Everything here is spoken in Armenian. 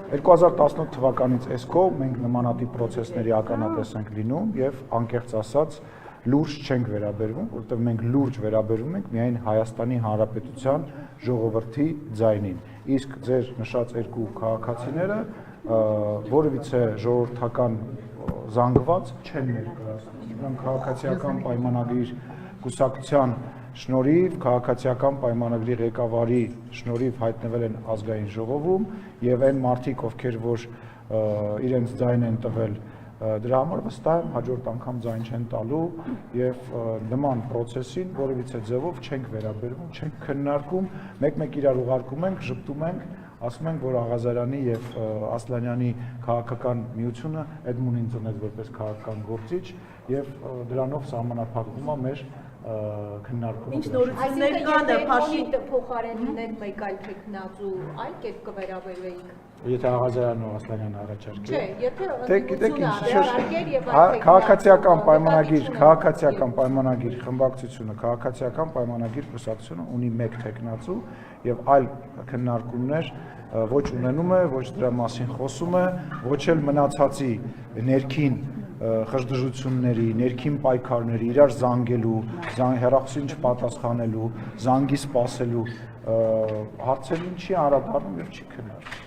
2018 թվականից այսքով մենք նմանատիպ process-ների ականատես ենք լինում եւ անկեղծ ասած լուրջ չենք վերաբերվում, որովհետեւ մենք լուրջ վերաբերվում ենք միայն Հայաստանի Հանրապետության ժողովրդի ձայնին։ Իսկ ձեր նշած երկու քաղաքացիները որևիցե ժողովրդական զանգված չեն ներկայացնում։ Նրանք քաղաքացիական պայմանագրի կուսակցության շնորհիվ քաղաքացիական պայմանագրի ղեկավարի շնորհիվ հայտնվել են ազգային ժողովում եւ այն մարդիկ, ովքեր որ իրենց ձայն են տվել դրա համար վստահ եմ հաջորդ անգամ ձայն չեն տալու եւ նման process-ին որևիցե ձևով չենք վերաբերվում, չենք քննարկում, մեկ-մեկ իրար ուղարկում ենք, ժպտում ենք, ասում ենք, որ Աղազարյանի եւ Ասլանյանի քաղաքական միությունը Էդմունին ծնեց որպես քաղաքական գործիչ եւ դրանով սահմանափակվում է մեր քննարկումը։ Ինչ նորություններ կան Փաշինյանը փոխարենն մեկ այլ տեխնացու այլ կերպ կվերաբերվեիք։ Եթե Աղազարյանն ու Ասլանյանը առաջարկեն։ Չէ, եթե գիտեք ինչ քաղաքացիական պայմանագիր խմբակցությունը, քաղաքացիական պայմանագիր կուսակցությունը ունի մեկ տեխնացու եւ այլ քննարկումներ ոչ ունենում է, ոչ դրա մասին խոսում է, ոչ էլ մնացածի ներքին խժդժությունների, ներքին պայքարների, իրար զանգելու, հեռախոսին չպատասխանելու, զանգի սպասելու հարցերին չի անդրադառնում եւ չի քննարկվում։